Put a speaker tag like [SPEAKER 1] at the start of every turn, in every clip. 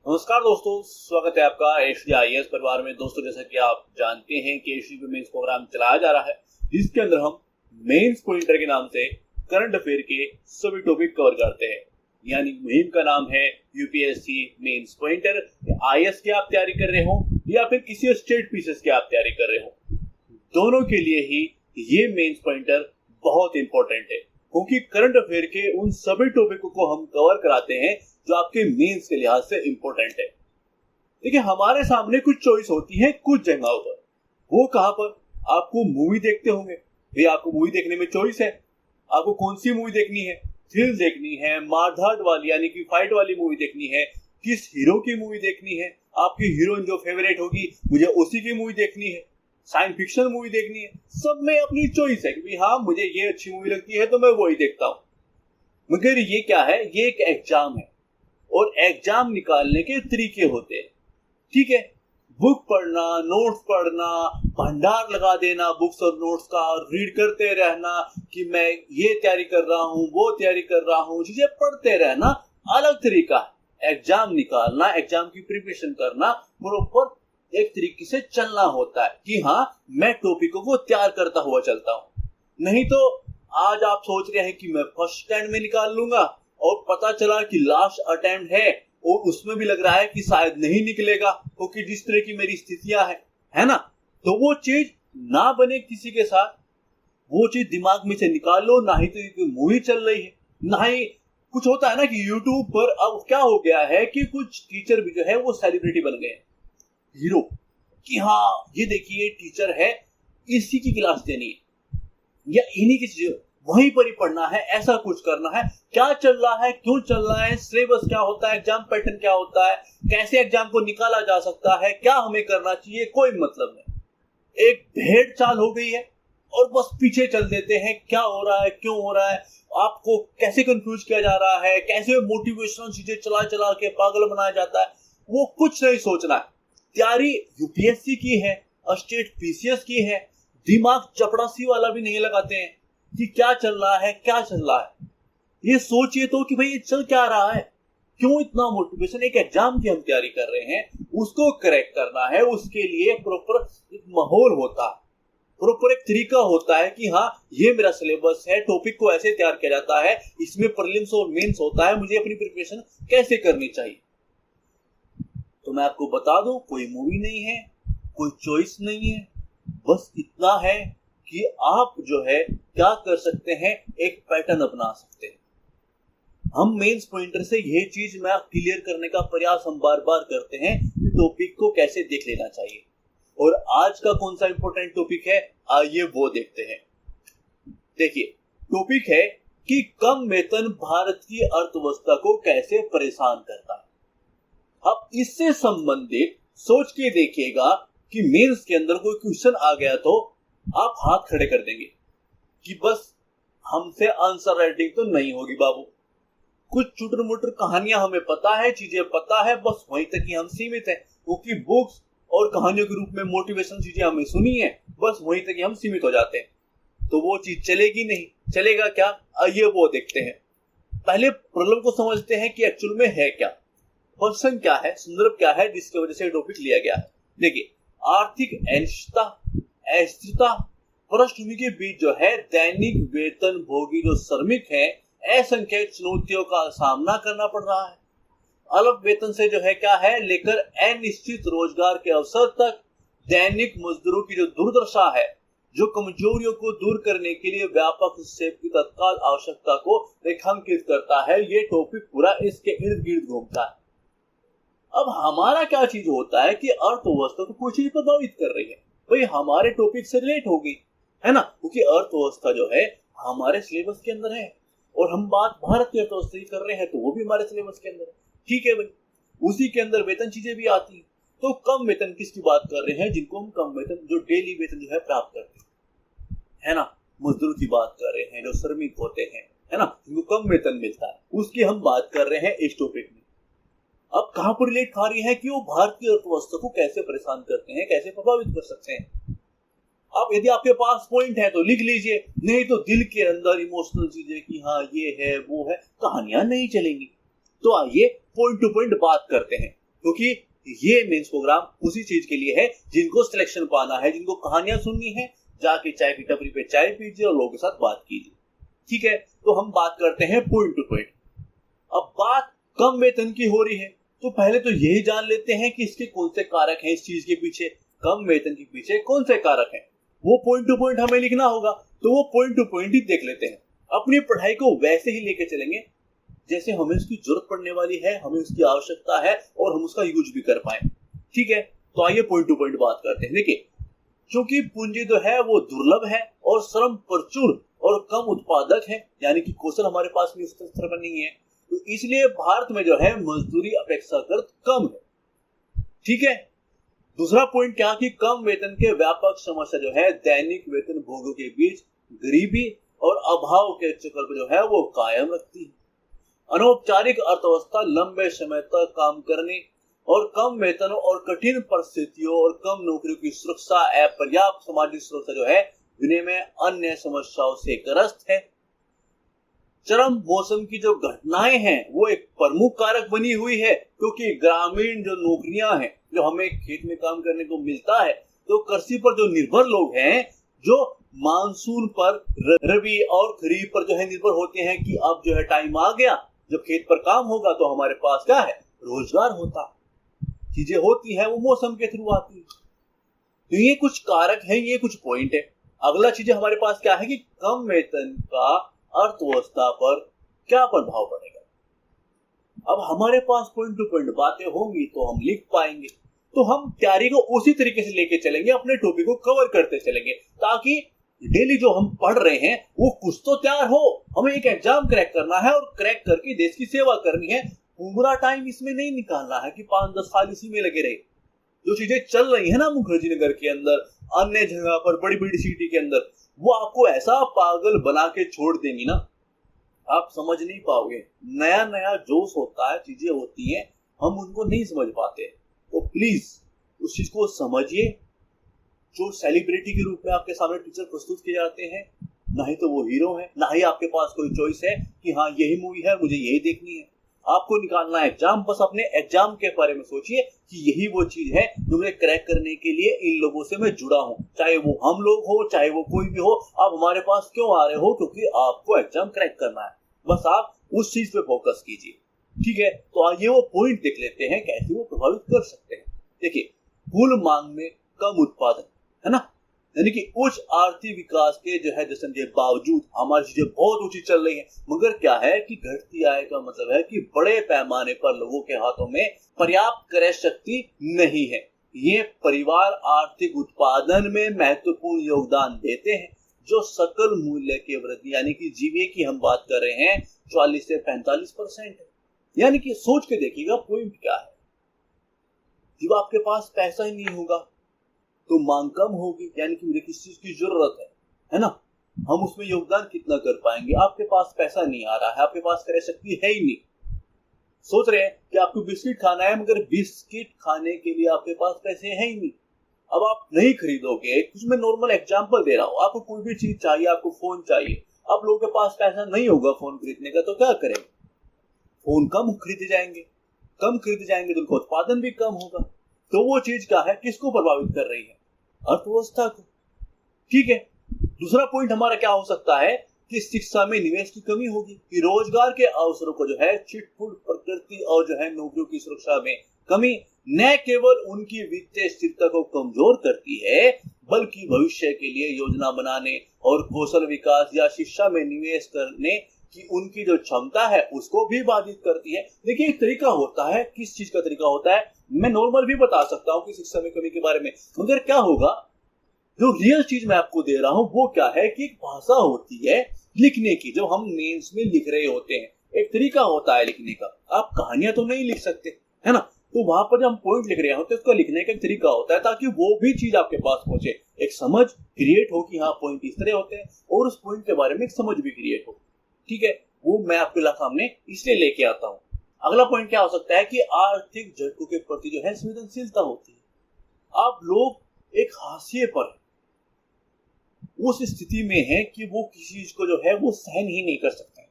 [SPEAKER 1] नमस्कार दोस्तों, स्वागत है आपका HDIS परिवार में। दोस्तों, जैसा कि आप जानते हैं कि HDP मेंस प्रोग्राम चलाया जा रहा है, जिसके अंदर हम मेंस पॉइंटर के नाम से करंट अफेयर के सभी टॉपिक कवर करते हैं। यानी मुहिम का नाम है यूपीएससी मेंस पॉइंटर। IAS की आप तैयारी कर रहे हो या फिर किसी स्टेट पीसीएस की आप तैयारी कर रहे हो, दोनों के लिए ही ये मेंस पॉइंटर बहुत इंपॉर्टेंट है, क्योंकि करंट अफेयर के उन सभी टॉपिकों को हम कवर कराते हैं जो आपके मेंस के लिहाज से इंपॉर्टेंट है। देखिए, हमारे सामने कुछ चॉइस होती है कुछ जगहों पर। वो कहां पर? आपको मूवी देखते होंगे भैया, आपको मूवी देखने में चॉइस है। आपको कौन सी मूवी देखनी है? थ्रिल देखनी है, मारधाड़ वाली यानी कि फाइट वाली मूवी देखनी है, किस हीरो की मूवी देखनी है, आपकी हीरोइन जो फेवरेट होगी मुझे उसी की मूवी देखनी है, साइंस फिक्शन मूवी देखनी है। सब में अपनी चॉइस है कि हाँ, मुझे ये अच्छी मूवी लगती है तो मैं वही देखता हूं। मगर ये क्या है? ये एक एग्जाम है और एग्जाम निकालने के तरीके होते हैं। ठीक है, बुक पढ़ना, नोट्स पढ़ना, भंडार लगा देना बुक्स और नोट्स का, और रीड करते रहना कि मैं ये तैयारी कर रहा हूँ, वो तैयारी कर रहा हूँ, चीजें पढ़ते रहना अलग तरीका है। एग्जाम निकालना, एग्जाम की प्रिपरेशन करना, प्रॉपर एक तरीके से चलना होता है कि हाँ, मैं टॉपिकों को तैयार करता हुआ चलता हूँ। नहीं तो आज आप सोच रहे हैं कि मैं फर्स्ट अटेम्प्ट में निकाल लूंगा और पता चला कि लास्ट अटेम्प्ट है और उसमें भी लग रहा है कि शायद नहीं निकलेगा, क्योंकि जिस तरह की मेरी स्थितियां है ना, तो वो चीज ना बने किसी के साथ। वो चीज दिमाग में से निकाल लो। ना ही तो मूवी चल रही है, ना ही कुछ होता है ना कि यूट्यूब पर अब क्या हो गया है कि कुछ टीचर भी जो है वो सेलिब्रिटी बन गए, हीरो, कि हाँ ये देखिए टीचर है, इसी की क्लास देनी है या इन्हीं की चीज वहीं पर ही पढ़ना है, ऐसा कुछ करना है। क्या चल रहा है, क्यों चल रहा है, सिलेबस क्या होता है, एग्जाम पैटर्न क्या होता है, कैसे एग्जाम को निकाला जा सकता है, क्या हमें करना चाहिए, कोई मतलब नहीं। एक भेड़ चाल हो गई है और बस पीछे चल देते हैं। क्या हो रहा है, क्यों हो रहा है, आपको कैसे कंफ्यूज किया जा रहा है, कैसे मोटिवेशनल चीजें चला चला के पागल बनाया जाता है, वो कुछ नहीं सोचना है। तैयारी यूपीएससी की है, स्टेट पीसीएस की है, दिमाग चपड़ासी वाला भी नहीं लगाते हैं कि क्या चल रहा है, क्या चल रहा है। ये सोचिए तो कि भाई ये चल क्या रहा है, क्यों इतना मोटिवेशन। एक एग्जाम की हम तैयारी कर रहे हैं, उसको करेक्ट करना है, उसके लिए प्रॉपर एक माहौल होता है, प्रॉपर एक तरीका होता है कि हाँ, ये मेरा सिलेबस है, टॉपिक को ऐसे तैयार किया जाता है, इसमें प्रीलिम्स और मेंस होता है, मुझे अपनी प्रिपरेशन कैसे करनी चाहिए। तो मैं आपको बता दूं, कोई मूवी नहीं है, कोई चॉइस नहीं है, बस इतना है कि आप जो है क्या कर सकते हैं, एक पैटर्न अपना सकते हैं। हम मेंस पॉइंटर से ये चीज मैं क्लियर करने का प्रयास हम बार बार करते हैं कि टॉपिक को कैसे देख लेना चाहिए। और आज का कौन सा इंपॉर्टेंट टॉपिक है, आइए वो देखते हैं। देखिए, टॉपिक है कि कम वेतन भारत की अर्थव्यवस्था को कैसे परेशान करता है। अब इससे संबंधित सोच के देखिएगा कि मेंस के अंदर कोई क्वेश्चन आ गया तो आप हाथ खड़े कर देंगे कि बस हमसे आंसर राइटिंग तो नहीं होगी बाबू। कुछ चुटर मुटर कहानियां हमें पता है, चीजें पता है, बस वहीं तक ही हम सीमित हैं, क्योंकि बुक्स और कहानियों के रूप में मोटिवेशन चीजें हमें सुनी है, बस वहीं तक ही हम सीमित हो जाते हैं। तो वो चीज चलेगी नहीं। चलेगा क्या, आइए वो देखते हैं। पहले प्रॉब्लम को समझते हैं कि एक्चुअल में है क्या, फंक्शन क्या है, संदर्भ क्या है जिसकी वजह से टॉपिक लिया गया है। देखिए, आर्थिक अनिश्चितता, अस्थिरता, पृष्ठभूमि के बीच जो है दैनिक वेतन भोगी जो श्रमिक है, असंख्य चुनौतियों का सामना करना पड़ रहा है। अल्प वेतन से जो है क्या है लेकर अनिश्चित रोजगार के अवसर तक दैनिक मजदूरों की जो दुर्दशा है, जो कमजोरियों को दूर करने के लिए व्यापक स्टेप की तत्काल आवश्यकता को रेखांकित करता है। ये टॉपिक पूरा इसके इर्द गिर्द घूमता है। अब हमारा क्या चीज होता है कि अर्थव्यवस्था को कोई चीज प्रभावित कर रही है, भाई हमारे टॉपिक से रिलेट होगी, है ना, क्योंकि अर्थव्यवस्था जो है हमारे सिलेबस के अंदर है और हम बात भारत की अर्थव्यवस्था की कर रहे हैं तो वो भी हमारे सिलेबस के अंदर है। ठीक है भाई, उसी के अंदर वेतन चीजें भी आती हैं। तो कम वेतन किसकी बात कर रहे हैं? जिनको हम कम वेतन, जो डेली वेतन जो है प्राप्त करते हैं, है ना, मजदूर की बात कर रहे हैं, जो श्रमिक होते हैं, है ना, जिनको कम वेतन मिलता है, उसकी हम बात कर रहे हैं इस टॉपिक में। अब कहां पर रिलेट खा रही है कि वो भारतीय अर्थव्यवस्था को कैसे परेशान करते हैं, कैसे प्रभावित कर सकते हैं। अब यदि आपके पास पॉइंट है तो लिख लीजिए, नहीं तो दिल के अंदर इमोशनल चीजें कि हाँ ये है वो है, कहानियां नहीं चलेंगी। तो आइए पॉइंट टू पॉइंट बात करते हैं। क्योंकि ये मेंस प्रोग्राम उसी चीज के लिए है जिनको सिलेक्शन पाना है, जिनको कहानियां सुननी है, जाके चाय की टपरी पे चाय पीजिए और लोगों के साथ बात कीजिए। ठीक है, तो हम बात करते हैं पॉइंट टू पॉइंट। अब बात कम वेतन की हो रही है, तो पहले तो यही जान लेते हैं कि इसके कौन से कारक हैं, इस चीज के पीछे, कम वेतन के पीछे कौन से कारक हैं। वो पॉइंट टू पॉइंट हमें लिखना होगा, तो वो पॉइंट टू पॉइंट ही देख लेते हैं। अपनी पढ़ाई को वैसे ही लेके चलेंगे जैसे हमें उसकी जरूरत पड़ने वाली है, हमें उसकी आवश्यकता है और हम उसका यूज भी कर पाए। ठीक है, तो आइए पॉइंट टू पॉइंट बात करते हैं। देखिए, क्योंकि पूंजी जो है वो दुर्लभ है और श्रम प्रचुर और कम उत्पादक है, यानी कि कौशल हमारे पास भी उस स्तर पर नहीं है, तो इसलिए भारत में जो है मजदूरी अपेक्षाकृत कम है। ठीक है, दूसरा पॉइंट क्या कि कम वेतन के व्यापक समस्या जो है दैनिक वेतन भोगों के बीच गरीबी और अभाव के चक्र को जो है वो कायम रखती है। अनौपचारिक अर्थव्यवस्था लंबे समय तक काम करने और कम वेतन और कठिन परिस्थितियों और कम नौकरियों की सुरक्षा, अपर्याप्त सामाजिक सुरक्षा जो है विनय में अन्य समस्याओं से ग्रस्त है। चरम मौसम की जो घटनाएं हैं वो एक प्रमुख कारक बनी हुई है, क्योंकि ग्रामीण जो नौकरियां हैं जो हमें खेत में काम करने को मिलता है, तो कृषि पर जो निर्भर लोग हैं, जो मानसून पर, रबी और खरीफ पर जो है निर्भर होते हैं कि अब जो है टाइम आ गया जब खेत पर काम होगा तो हमारे पास क्या है, रोजगार होता, चीजें होती है वो मौसम के थ्रू आती है। तो ये कुछ कारक है, ये कुछ पॉइंट है। अगला चीज हमारे पास क्या है कि कम वेतन का अर्थव्यवस्था पर क्या प्रभाव पड़ेगा। अब हमारे पास पॉइंट टू पॉइंट बातें होंगी तो हम लिख पाएंगे, तो हम तैयारी को उसी तरीके से लेके चलेंगे, अपने टॉपिक को कवर करते चलेंगे, ताकि डेली जो हम पढ़ रहे हैं वो कुछ तो तैयार हो। हमें एक एग्जाम क्रैक करना है और क्रैक करके देश की सेवा करनी है। पूरा टाइम इसमें नहीं निकालना है कि 5-10 साल इसी में लगे रहे। जो चीजें चल रही है ना मुखर्जी नगर के अंदर, अन्य जगह पर, बड़ी बड़ी सिटी के अंदर, वो आपको ऐसा पागल बना के छोड़ देंगी ना, आप समझ नहीं पाओगे। नया नया जोश होता है, चीजें होती हैं, हम उनको नहीं समझ पाते। तो प्लीज उस चीज को समझिए। जो सेलिब्रिटी के रूप में आपके सामने टीचर प्रस्तुत किए जाते हैं, ना ही तो वो हीरो है, ना ही आपके पास कोई चॉइस है कि हाँ यही मूवी है, मुझे यही देखनी है। आपको निकालना है एग्जाम, बस अपने एग्जाम के बारे में सोचिए कि यही वो चीज है जो मुझे क्रैक करने के लिए इन लोगों से मैं जुड़ा हूं, चाहे वो हम लोग हो, चाहे वो कोई भी हो। आप हमारे पास क्यों आ रहे हो? क्योंकि आपको एग्जाम क्रैक करना है, बस आप उस चीज पे फोकस कीजिए। ठीक है, तो आइए वो पॉइंट देख लेते हैं कैसे वो प्रभावित कर सकते हैं। देखिए, कुल मांग में कम उत्पादन, है ना, यानी कि उच्च आर्थिक विकास के जो है जश्न के बावजूद हमारी चीजें बहुत ऊंची चल रही है, मगर क्या है कि घटती आय का मतलब है कि बड़े पैमाने पर लोगों के हाथों में पर्याप्त क्रय शक्ति नहीं है। ये परिवार आर्थिक उत्पादन में महत्वपूर्ण योगदान देते हैं, जो सकल मूल्य के वृद्धि यानी कि जीवीए की हम बात कर रहे हैं 44 से 45% है। यानी कि सोच के देखिएगा पॉइंट क्या है। जब आपके पास पैसा ही नहीं होगा तो मांग कम होगी, यानी कि मुझे किस चीज की जरूरत है ना, हम उसमें योगदान कितना कर पाएंगे। आपके पास पैसा नहीं आ रहा है, आपके पास क्रय शक्ति है ही नहीं। सोच रहे हैं कि आपको बिस्किट खाना है, मगर बिस्किट खाने के लिए आपके पास पैसे है ही नहीं। अब आप नहीं खरीदोगे, कुछ मैं नॉर्मल एग्जांपल दे रहा हूं, आपको कोई भी चीज चाहिए, आपको फोन चाहिए, अब लोगों के पास पैसा नहीं होगा फोन खरीदने का, तो क्या करेंगे? फोन कम खरीदे जाएंगे, कम खरीदे जाएंगे तो उनका उत्पादन भी कम होगा। तो वो चीज क्या है, किसको प्रभावित कर रही है? अर्थव्यवस्था को। ठीक है, दूसरा पॉइंट हमारा क्या हो सकता है कि शिक्षा में निवेश की कमी होगी, कि रोजगार के अवसरों को जो है चिटपुट प्रकृति और जो है नौकरियों की सुरक्षा में कमी न केवल उनकी वित्तीय स्थिरता को कमजोर करती है, बल्कि भविष्य के लिए योजना बनाने और कौशल विकास या शिक्षा में निवेश करने की उनकी जो क्षमता है उसको भी बाधित करती है। देखिए, एक तरीका होता है, किस चीज का तरीका होता है, मैं नॉर्मल भी बता सकता हूं कि शिक्षा में कमी के बारे में, मगर क्या होगा, जो रियल चीज मैं आपको दे रहा हूं वो क्या है कि एक भाषा होती है लिखने की, जो हम मेंस में लिख रहे होते हैं, एक तरीका होता है लिखने का। आप कहानियां तो नहीं लिख सकते, है ना, तो वहां पर जब हम पॉइंट लिख रहे होते हैं उसका लिखने का एक तरीका होता है, ताकि वो भी चीज आपके पास पहुंचे, एक समझ क्रिएट हो कि हाँ पॉइंट इस तरह होते हैं, और उस पॉइंट के बारे में एक समझ भी क्रिएट हो। ठीक है, वो मैं आपके सामने इसलिए लेके आता हूं। अगला पॉइंट क्या हो सकता है कि आर्थिक झटकों के प्रति जो है संवेदनशीलता होती है। आप लोग एक हाशिए पर उस स्थिति में है कि वो किसी चीज को जो है वो सहन ही नहीं कर सकते।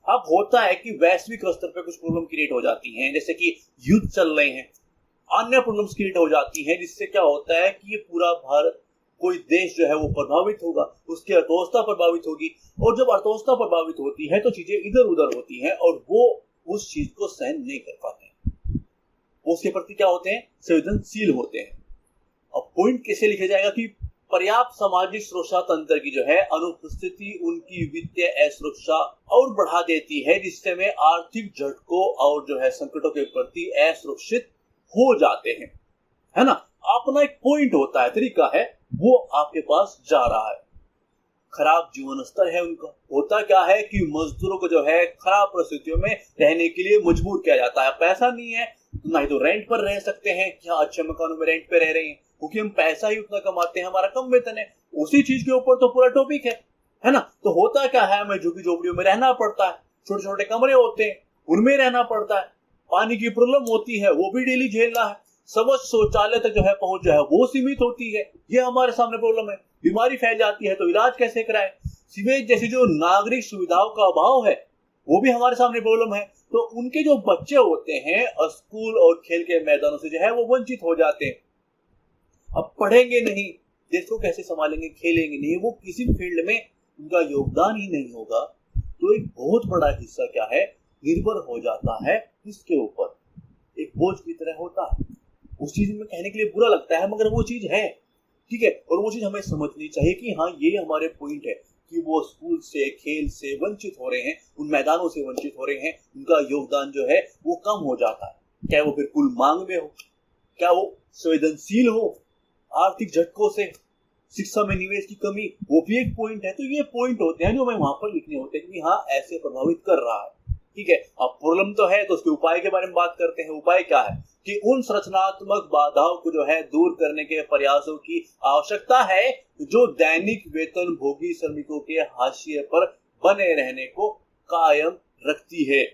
[SPEAKER 1] अब होता है कि वैश्विक स्तर पर कुछ प्रॉब्लम क्रिएट हो जाती हैं, जैसे कि युद्ध चल रहे हैं, अन्य प्रॉब्लम्स क्रिएट हो जाती हैं, जिससे क्या होता है कि ये पूरा भारत, कोई देश जो है वो प्रभावित होगा, उसकी अर्थव्यवस्था प्रभावित होगी, और जब अर्थव्यवस्था प्रभावित होती है तो चीजें इधर उधर होती हैं और वो उस चीज को सहन नहीं कर पाते हैं, वो उसके प्रति क्या होते हैं, संवेदनशील होते हैं। अब पॉइंट कैसे लिखा जाएगा कि पर्याप्त सामाजिक सुरक्षा तंत्र की जो है अनुपस्थिति उनकी वित्तीय असुरक्षा और बढ़ा देती है, जिससे वे आर्थिक झटकों और जो है संकटों के प्रति असुरक्षित हो जाते हैं, है ना। अपना एक पॉइंट होता है, तरीका है, वो आपके पास जा रहा है। खराब जीवन स्तर है उनका। होता क्या है कि मजदूरों को जो है खराब परिस्थितियों में रहने के लिए मजबूर किया जाता है। पैसा नहीं है, ना ही तो रेंट पर रह सकते हैं, क्या अच्छे मकानों में रेंट पे रह रहे हैं, क्योंकि हम पैसा ही उतना कमाते हैं, हमारा कम वेतन है। उसी चीज के ऊपर तो पूरा टॉपिक है ना। तो होता क्या है, हमें झुग्गी झोपड़ियों में रहना पड़ता है, छोटे छोटे कमरे होते हैं, उनमें रहना पड़ता है। पानी की प्रॉब्लम होती है, वो भी डेली झेलना है। सबज शौचालय तक जो है पहुंच जो है वो सीमित होती है, ये हमारे सामने प्रॉब्लम है। बीमारी फैल जाती है तो इलाज कैसे कराएं। सीवेज जैसी जो नागरिक सुविधाओं का अभाव है वो भी हमारे सामने प्रॉब्लम है। तो उनके जो बच्चे होते हैं स्कूल और खेल के मैदानों से जो है वो वंचित हो जाते हैं। अब पढ़ेंगे नहीं, देश को कैसे संभालेंगे, खेलेंगे नहीं, वो किसी भी फील्ड में उनका योगदान ही नहीं होगा, तो एक बहुत बड़ा हिस्सा क्या है, निर्भर हो जाता है इसके ऊपर, एक बोझ की तरह होता है। उस चीज में कहने के लिए बुरा लगता है, मगर वो चीज है, ठीक है। और वो चीज हमें समझनी चाहिए कि हाँ ये हमारे पॉइंट है कि वो स्कूल से, खेल से वंचित हो रहे हैं, उन मैदानों से वंचित हो रहे हैं, उनका योगदान जो है वो कम हो जाता है। क्या वो फिर कुल मांग में हो, क्या वो संवेदनशील हो आर्थिक झटकों से, शिक्षा में निवेश की कमी, वो भी एक पॉइंट है। तो ये पॉइंट होते हैं जो हमें वहां पर लिखने होते हैं कि हाँ ऐसे प्रभावित कर रहा है, ठीक है। अब प्रॉब्लम तो है, तो उसके उपाय के बारे में बात करते हैं। उपाय क्या है कि उन संरचनात्मक बाधाओं को जो है दूर करने के प्रयासों की आवश्यकता है जो दैनिक वेतन भोगी श्रमिकों के हाशिए पर बने रहने को कायम रखती है,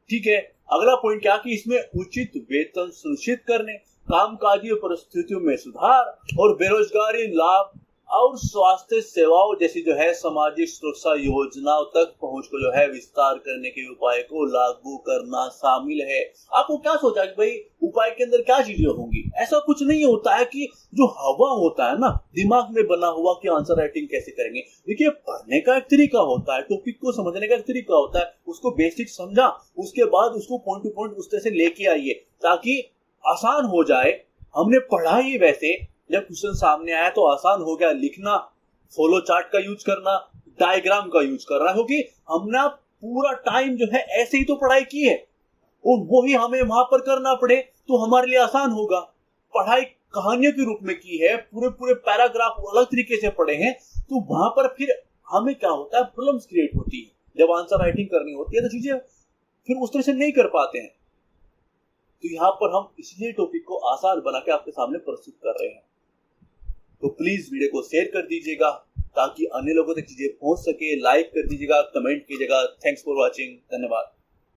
[SPEAKER 1] ठीक है। अगला पॉइंट क्या कि इसमें उचित वेतन सुनिश्चित करने, कामकाजी परिस्थितियों में सुधार और बेरोजगारी लाभ और स्वास्थ्य सेवाओं जैसी जो है सामाजिक सुरक्षा योजनाओं तक पहुंच को जो है विस्तार करने के उपाय को लागू करना शामिल है। आपको क्या सोचा कि भाई उपाय के अंदर क्या चीजें होंगी? ऐसा कुछ नहीं होता है कि जो हवा होता है ना दिमाग में बना हुआ कि आंसर राइटिंग कैसे करेंगे। देखिए पढ़ने का एक तरीका होता है, टॉपिक को समझने का एक तरीका होता है, उसको बेसिक समझा, उसके बाद उसको पॉइंट टू पॉइंट उस तरह से लेके आइए ताकि आसान हो जाए। हमने पढ़ा ही वैसे, जब क्वेश्चन सामने आया तो आसान हो गया लिखना, फॉलो चार्ट का यूज करना, डायग्राम का यूज करना, क्योंकि हमने पूरा टाइम जो है ऐसे ही तो पढ़ाई की है और वो ही हमें वहां पर करना पड़े तो हमारे लिए आसान होगा। पढ़ाई कहानियों के रूप में की है, पूरे पूरे पैराग्राफ अलग तरीके से पढ़े हैं, तो वहां पर फिर हमें क्या होता है, प्रॉब्लम्स क्रिएट होती है। जब आंसर राइटिंग करनी होती है तो चीजें फिर उस तरह से नहीं कर पाते हैं। तो यहाँ पर हम इसलिए टॉपिक को आसान बना के आपके सामने प्रस्तुत कर रहे हैं। तो प्लीज वीडियो को शेयर कर दीजिएगा ताकि अन्य लोगों तक चीजें पहुंच सके, लाइक कर दीजिएगा, कमेंट कीजिएगा। थैंक्स फॉर वॉचिंग, धन्यवाद।